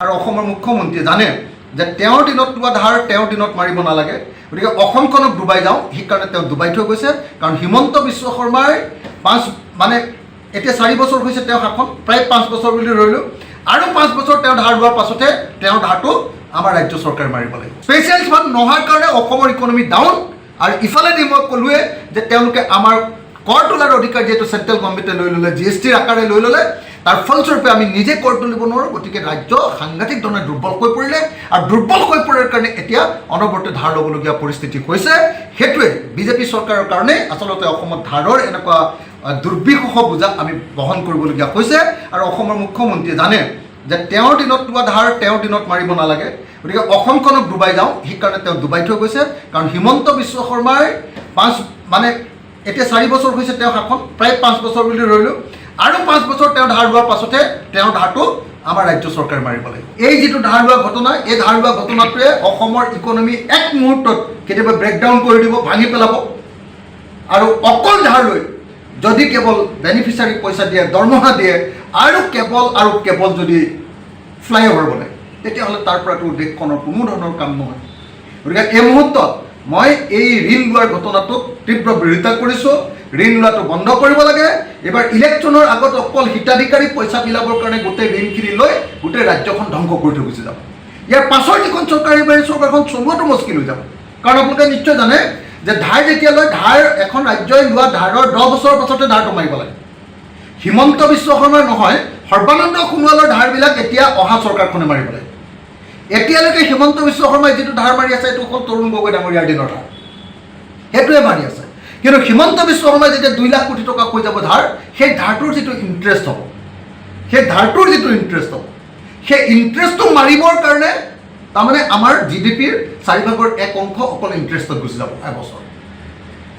আৰু অসমৰ মুখ্যমন্ত্ৰীয়ে জানে যে তেওঁৰ দিনত লোৱা ধাৰ তেওঁৰ দিনত মাৰিব নালাগে, গতিকে অসমখনক ডুবাই যাওঁ, সেইকাৰণে তেওঁ ডুবাই থৈ গৈছে। কাৰণ হিমন্ত বিশ্ব শৰ্মাৰ এতিয়া 4 বছৰ হৈছে তেওঁ শাসন, প্ৰায় 5 বছৰ বুলি ধৰিলোঁ, আৰু 5 বছৰ তেওঁ ধাৰ লোৱাৰ পাছতে তেওঁৰ ধাৰটো আমাৰ ৰাজ্য চৰকাৰে মাৰিব লাগিব। স্পেচিয়েল ফাণ্ড নোহোৱাৰ কাৰণে অসমৰ ইকনমি ডাউন, আৰু ইফালেদি মই ক'লোৱে যে তেওঁলোকে আমাৰ কৰ তোলাৰ অধিকাৰ যিহেতু চেণ্ট্ৰেল গভৰ্ণমেণ্টে লৈ ল'লে, GSTৰ আকাৰে লৈ ল'লে, তাৰ ফলস্বৰূপে আমি নিজে কৰ তুলিব নোৱাৰোঁ। গতিকে ৰাজ্য সাংঘাতিক ধৰণে দুৰ্বল হৈ পৰিলে, আৰু দুৰ্বল হৈ পৰাৰ কাৰণে এতিয়া অনবৰতে ধাৰ ল'বলগীয়া পৰিস্থিতি হৈছে। সেইটোৱে বিজেপি চৰকাৰৰ কাৰণে আচলতে অসমত ধাৰৰ এনেকুৱা দুৰ্বিষহ বোজা আমি বহন কৰিবলগীয়া হৈছে। আৰু অসমৰ মুখ্যমন্ত্ৰীয়ে জানে যে তেওঁৰ দিনত লোৱা ধাৰ তেওঁৰ দিনত মাৰিব নালাগে, গতিকে অসমখনক ডুবাই যাওঁ, সেইকাৰণে তেওঁ ডুবাই থৈ গৈছে। কাৰণ হিমন্ত বিশ্ব শৰ্মাৰ এতিয়া 4 বছৰ হৈছে তেওঁ শাসন, প্ৰায় 5 বছৰ বুলি ধৰিলোঁ, আৰু 5 বছৰ তেওঁ ধাৰ লোৱাৰ পাছতে তেওঁৰ ধাৰটো আমাৰ ৰাজ্য চৰকাৰে মাৰিব লাগিব। এই যিটো ধাৰ লোৱা ঘটনা, এই ধাৰ লোৱা ঘটনাটোৱে অসমৰ ইকনমি এক মুহূৰ্তত কেতিয়াবা ব্ৰেকডাউন কৰি দিব, ভাঙি পেলাব। আৰু অকল ধাৰ লৈ যদি কেৱল বেনিফিচিয়াৰীক পইচা দিয়ে, দৰমহা দিয়ে, আৰু কেৱল যদি ফ্লাইঅভাৰ বনায়, তেতিয়াহ'লে তাৰ পৰাতো দেশখনৰ কোনো ধৰণৰ কাম নহয়। গতিকে এই মুহূৰ্তত মই এই ঋণ লোৱাৰ ঘটনাটোক তীব্ৰ বিৰোধিতা কৰিছোঁ। ঋণ লোৱাটো বন্ধ কৰিব লাগে। এইবাৰ ইলেকশ্যনৰ আগত অকল হিতাধিকাৰীক পইচা বিলাবৰ কাৰণে গোটেই ঋণখিনি লৈ গোটেই ৰাজ্যখন ধ্বংস কৰি থৈ গুচি যাব। ইয়াৰ পাছৰ যিখন চৰকাৰ আহিব, এই চৰকাৰখন চলোৱাটো মুস্কিল হৈ যাব। কাৰণ আপোনালোকে নিশ্চয় জানে যে ধাৰ যেতিয়া লয়, ধাৰ এখন ৰাজ্যই লোৱা ধাৰৰ 10 বছৰৰ পাছতে ধাৰটো মাৰিব লাগে। হিমন্ত বিশ্ব শৰ্মাৰ নহয়, সৰ্বানন্দ সোণোৱালৰ ধাৰবিলাক এতিয়া অহা চৰকাৰখনে মাৰিব লাগে। এতিয়ালৈকে হিমন্ত বিশ্ব শৰ্মাই যিটো ধাৰ মাৰি আছে, এইটো অকল তৰুণ গগৈ ডাঙৰীয়াৰ দিনৰ ধাৰ, সেইটোৱে মাৰি আছে। কিন্তু হিমন্ত বিশ্ব শৰ্মাই যেতিয়া 2 লাখ কোটি টকা হৈ যাব ধাৰ, সেই ধাৰটোৰ যিটো ইণ্টাৰেষ্ট হ'ব, সেই ইণ্টাৰেষ্টটো মাৰিবৰ কাৰণে তাৰমানে আমাৰ GDPৰ 4/1 অংশ অকল ইণ্টাৰেষ্টত গুচি যাব এবছৰ।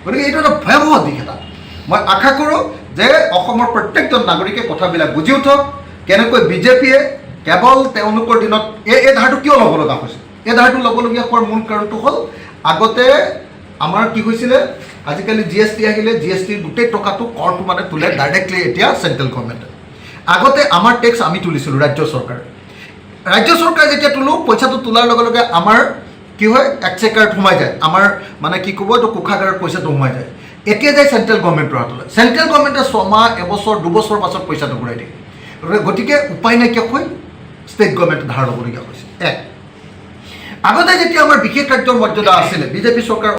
গতিকে এইটো এটা ভয়াৱহ দিশ এটা। মই আশা কৰোঁ যে অসমৰ প্ৰত্যেকজন নাগৰিকে কথাবিলাক বুজি উঠক, কেনেকৈ বিজেপিয়ে কেৱল তেওঁলোকৰ দিনত এই ধাৰটো কিয় ল'ব লগা হৈছিল। এই ধাৰটো ল'বলগীয়া হোৱাৰ মূল কাৰণটো হ'ল, আগতে আমাৰ কি হৈছিলে, আজিকালি GST আহিলে, GSTৰ গোটেই টকাটো কৰটো তোলে ডাইৰেক্টলি এতিয়া চেণ্ট্ৰেল গভৰ্ণমেণ্টে। আগতে আমাৰ টেক্স আমি তুলিছিলোঁ ৰাজ্য চৰকাৰে যেতিয়া তোলোঁ, পইচাটো তোলাৰ লগে লগে আমাৰ কি হয়, এক্সেকাৰত সোমাই যায়, আমাৰ কি ক'ব এইটো কোষাগাৰত পইচাটো সোমাই যায়। এতিয়া যায় চেণ্ট্ৰেল গভৰ্ণমেণ্টৰ হাতলৈ। চেণ্ট্ৰেল গভৰ্ণমেণ্টে 6 মাহ, এবছৰ, 2 বছৰ পাছত পইচাটো ঘূৰাই দিয়ে। গতিকে উপায় নাইকিয়া হৈ ষ্টেট গভৰ্ণমেণ্টে ধাৰ ল'বলগীয়া হৈছে। আগতে যেতিয়া আমাৰ বিশেষ ৰাজ্যৰ মৰ্যাদা আছিলে, বিজেপি চৰকাৰ